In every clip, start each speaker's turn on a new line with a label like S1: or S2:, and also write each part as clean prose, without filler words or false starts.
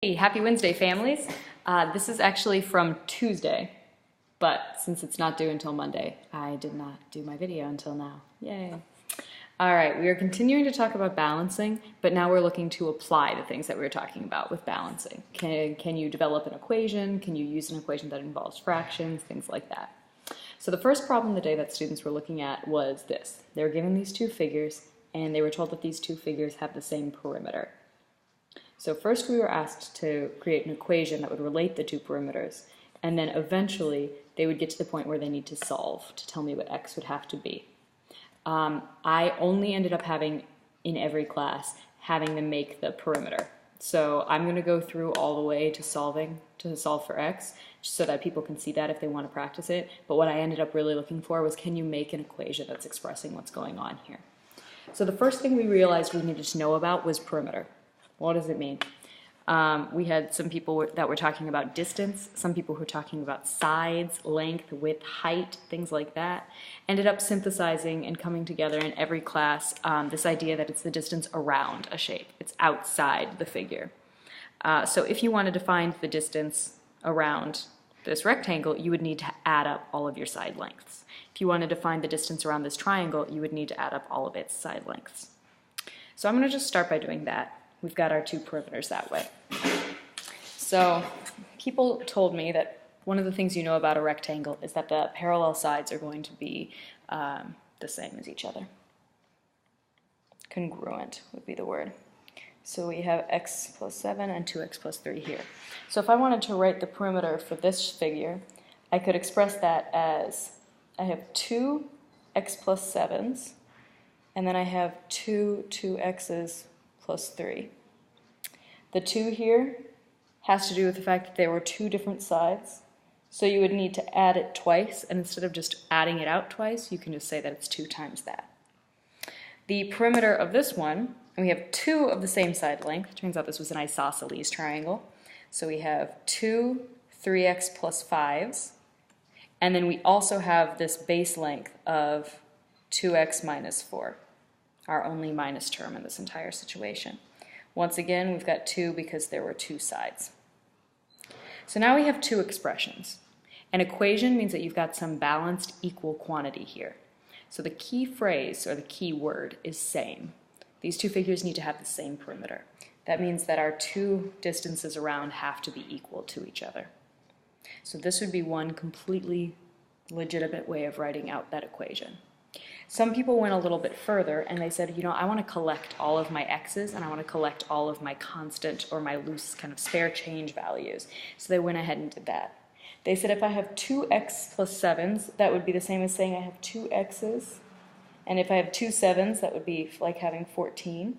S1: Hey, happy Wednesday, families. This is actually from Tuesday, but since it's not due until Monday, I did not do my video until now. Yay. All right, we are continuing to talk about balancing, but now we're looking to apply the things that we were talking about with balancing. Can you develop an equation? Can you use an equation that involves fractions? Things like that. So the first problem of the day that students were looking at was this. They were given these two figures, and they were told that these two figures have the same perimeter. So first we were asked to create an equation that would relate the two perimeters, and then eventually they would get to the point where they need to solve to tell me what x would have to be. I only ended up having, in every class, having them make the perimeter. So I'm going to go through all the way to solve for x, just so that people can see that if they want to practice it. But what I ended up really looking for was, can you make an equation that's expressing what's going on here? So the first thing we realized we needed to know about was perimeter. What does it mean? We had some people that were talking about distance, some people who were talking about sides, length, width, height, things like that. Ended up synthesizing and coming together in every class this idea that it's the distance around a shape. It's outside the figure. So if you wanted to find the distance around this rectangle, you would need to add up all of your side lengths. If you wanted to find the distance around this triangle, you would need to add up all of its side lengths. So I'm going to just start by doing that. We've got our two perimeters that way. So people told me that one of the things you know about a rectangle is that the parallel sides are going to be the same as each other. Congruent would be the word. So we have x plus 7 and 2x plus 3 here. So if I wanted to write the perimeter for this figure, I could express that as I have two x plus 7s, and then I have two 2x's plus 3. The 2 here has to do with the fact that there were two different sides, so you would need to add it twice, and instead of just adding it out twice, you can just say that it's 2 times that. The perimeter of this one, and we have two of the same side length. It turns out this was an isosceles triangle. So we have two 3x plus 5s, and then we also have this base length of 2x minus 4. Our only minus term in this entire situation. Once again, we've got 2 because there were two sides. So now we have two expressions. An equation means that you've got some balanced equal quantity here. So the key phrase, or the key word, is same. These two figures need to have the same perimeter. That means that our two distances around have to be equal to each other. So this would be one completely legitimate way of writing out that equation. Some people went a little bit further and they said, you know, I want to collect all of my x's and I want to collect all of my constant or my loose kind of spare change values. So they went ahead and did that. They said if I have two x plus 7s, that would be the same as saying I have two x's. And if I have two 7s, that would be like having 14.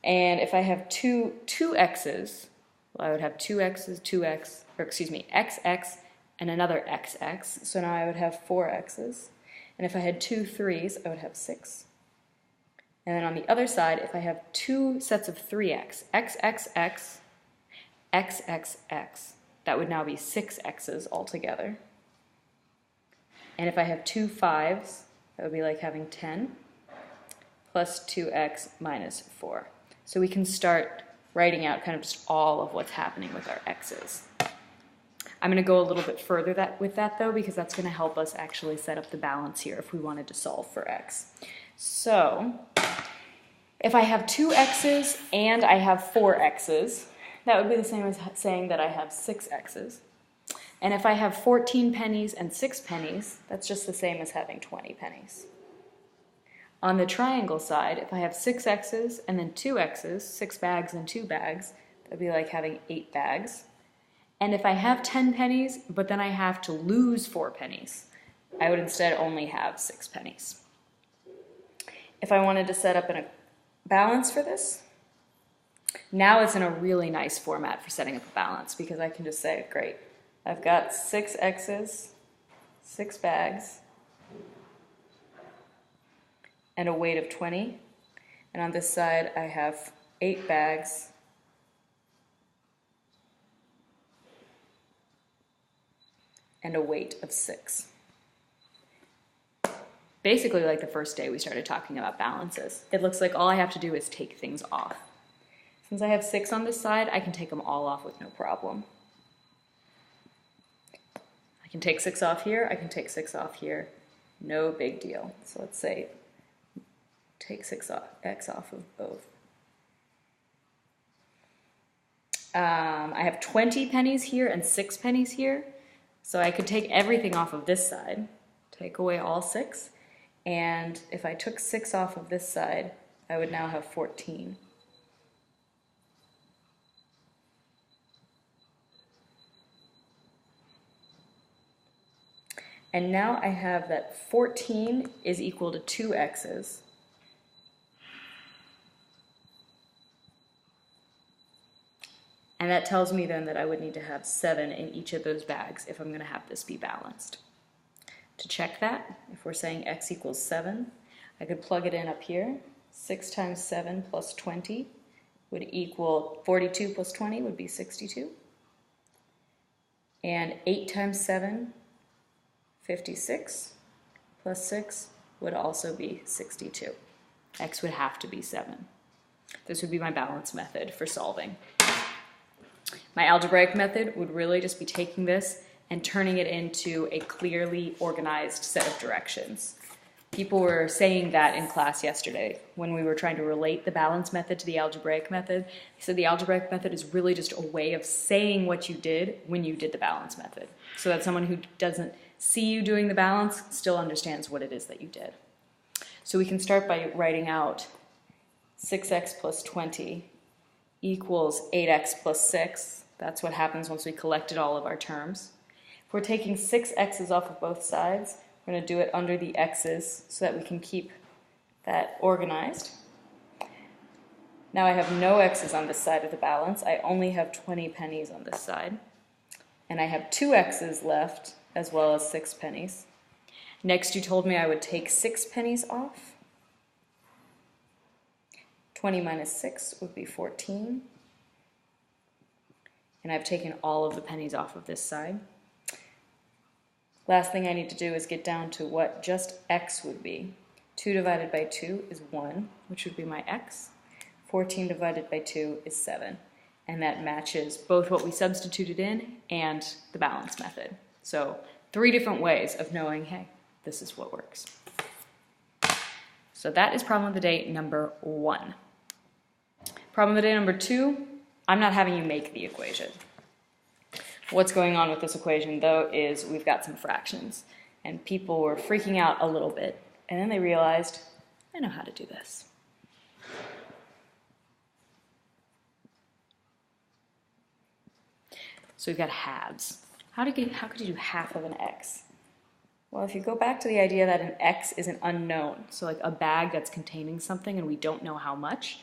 S1: And if I have two x's, well, I would have two x's, xx, and another xx. So now I would have 4 x's. And if I had two 3s, I would have 6. And then on the other side, if I have two sets of 3x, xxx, xxx, that would now be 6 x's altogether. And if I have two 5s, that would be like having 10 plus 2x minus 4. So we can start writing out kind of just all of what's happening with our x's. I'm going to go a little bit further with that though, because that's going to help us actually set up the balance here if we wanted to solve for x. So if I have two x's and I have 4 x's, that would be the same as saying that I have 6 x's. And if I have 14 pennies and 6 pennies, that's just the same as having 20 pennies. On the triangle side, if I have 6 x's and then 2 x's, 6 bags and 2 bags, that would be like having 8 bags. And if I have 10 pennies, but then I have to lose 4 pennies, I would instead only have 6 pennies. If I wanted to set up a balance for this, now it's in a really nice format for setting up a balance, because I can just say, great, I've got 6 x's, 6 bags, and a weight of 20. And on this side, I have 8 bags, and a weight of 6. Basically like the first day we started talking about balances. It looks like all I have to do is take things off. Since I have 6 on this side, I can take them all off with no problem. I can take 6 off here, I can take 6 off here, no big deal. So let's say take 6x off of both. I have 20 pennies here and 6 pennies here, so I could take everything off of this side, take away all 6, and if I took 6 off of this side, I would now have 14. And now I have that 14 is equal to 2 x's. And that tells me then that I would need to have 7 in each of those bags if I'm going to have this be balanced. To check that, if we're saying x equals 7, I could plug it in up here. 6 times 7 plus 20 would equal 42 plus 20 would be 62. And 8 times 7, 56, plus 6 would also be 62. X would have to be 7. This would be my balance method for solving. My algebraic method would really just be taking this and turning it into a clearly organized set of directions. People were saying that in class yesterday when we were trying to relate the balance method to the algebraic method. They said the algebraic method is really just a way of saying what you did when you did the balance method, so that someone who doesn't see you doing the balance still understands what it is that you did. So we can start by writing out 6x plus 20 equals 8x plus 6. That's what happens once we collected all of our terms. If we're taking 6 x's off of both sides, we're going to do it under the x's so that we can keep that organized. Now I have no x's on this side of the balance. I only have 20 pennies on this side. And I have 2 x's left, as well as 6 pennies. Next, you told me I would take 6 pennies off. 20 minus 6 would be 14. And I've taken all of the pennies off of this side. Last thing I need to do is get down to what just x would be. 2 divided by 2 is 1, which would be my x. 14 divided by 2 is 7. And that matches both what we substituted in and the balance method. So 3 different ways of knowing, hey, this is what works. So that is problem of the day number 1. Problem of the day number 2, I'm not having you make the equation. What's going on with this equation, though, is we've got some fractions. And people were freaking out a little bit. And then they realized, I know how to do this. So we've got halves. How could you do half of an x? Well, if you go back to the idea that an x is an unknown, so like a bag that's containing something and we don't know how much,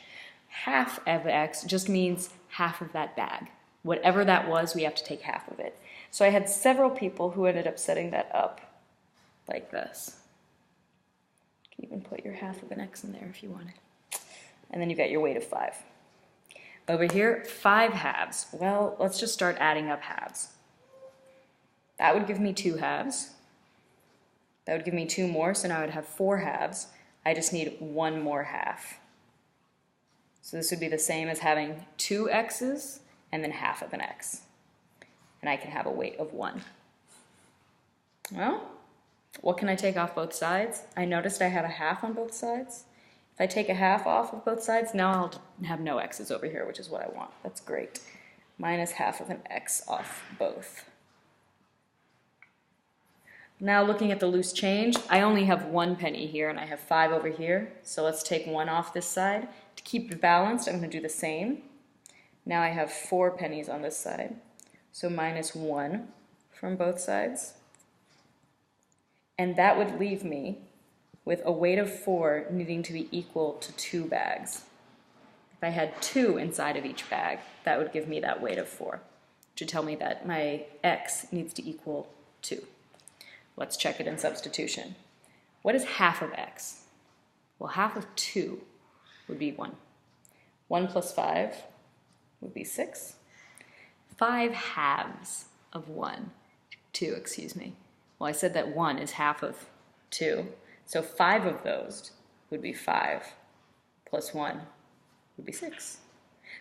S1: half of x just means half of that bag. Whatever that was, we have to take half of it. So I had several people who ended up setting that up like this. You can even put your half of an x in there if you wanted. And then you've got your weight of 5. Over here, 5 halves. Well, let's just start adding up halves. That would give me 2 halves. That would give me 2 more, so now I would have 4 halves. I just need 1 more half. So this would be the same as having 2 x's and then half of an x. And I can have a weight of 1. Well, what can I take off both sides? I noticed I have a half on both sides. If I take a half off of both sides, now I'll have no x's over here, which is what I want. That's great. Minus half of an x off both. Now looking at the loose change, I only have 1 penny here and I have 5 over here. So let's take 1 off this side. To keep it balanced, I'm going to do the same. Now I have 4 pennies on this side. So minus 1 from both sides. And that would leave me with a weight of 4 needing to be equal to 2 bags. If I had 2 inside of each bag, that would give me that weight of 4, which would tell me that my x needs to equal 2. Let's check it in substitution. What is half of x? Well, half of 2 would be 1. 1 plus 5 would be 6. 5 halves of 2, excuse me. Well, I said that 1 is half of 2. So 5 of those would be 5 plus 1 would be 6.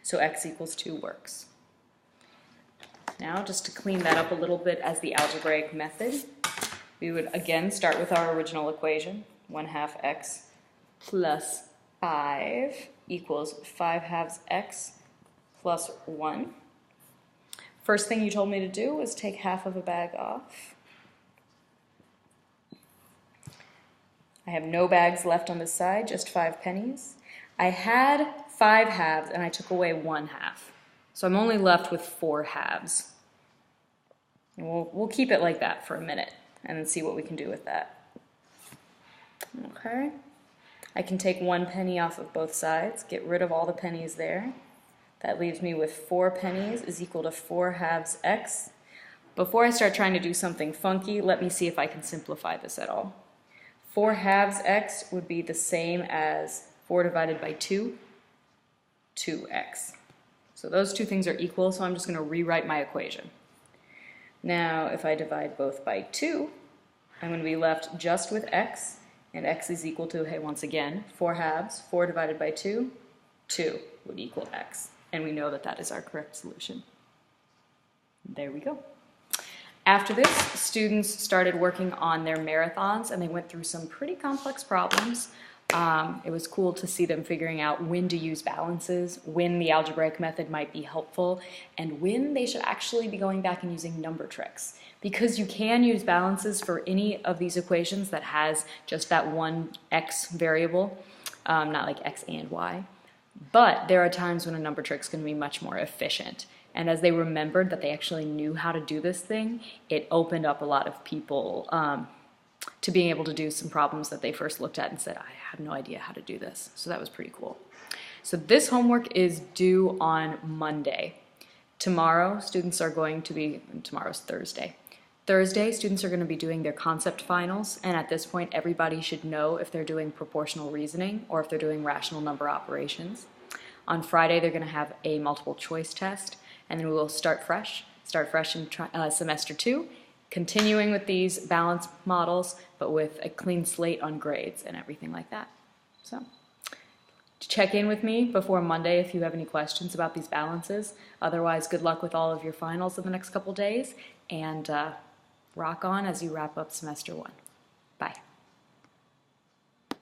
S1: So x equals 2 works. Now, just to clean that up a little bit as the algebraic method, we would again start with our original equation, 1/2 x plus 5 equals 5/2 x plus 1. First thing you told me to do was take half of a bag off. I have no bags left on this side, just 5 pennies. I had 5 halves and I took away 1/2. So I'm only left with 4 halves. And we'll keep it like that for a minute and then see what we can do with that. Okay. I can take 1 penny off of both sides, get rid of all the pennies there. That leaves me with 4 pennies is equal to 4/2 x. Before I start trying to do something funky, let me see if I can simplify this at all. 4/2 x would be the same as 4 divided by 2, 2x. So those two things are equal, so I'm just going to rewrite my equation. Now, if I divide both by 2, I'm going to be left just with x, and x is equal to, hey, once again, 4/2. 4 divided by 2, 2 would equal x. And we know that that is our correct solution. There we go. After this, students started working on their marathons, and they went through some pretty complex problems. It was cool to see them figuring out when to use balances, when the algebraic method might be helpful, and when they should actually be going back and using number tricks. Because you can use balances for any of these equations that has just that one x variable, not like x and y. But there are times when a number trick is going to be much more efficient. And as they remembered that they actually knew how to do this thing, it opened up a lot of people to being able to do some problems that they first looked at and said, I have no idea how to do this. So that was pretty cool. So this homework is due on Monday. Tomorrow's Thursday. Thursday, students are going to be doing their concept finals, and at this point, everybody should know if they're doing proportional reasoning or if they're doing rational number operations. On Friday, they're going to have a multiple choice test, and then we will start fresh in semester 2, continuing with these balance models, but with a clean slate on grades and everything like that. So, check in with me before Monday if you have any questions about these balances. Otherwise, good luck with all of your finals in the next couple days, and rock on as you wrap up semester 1. Bye.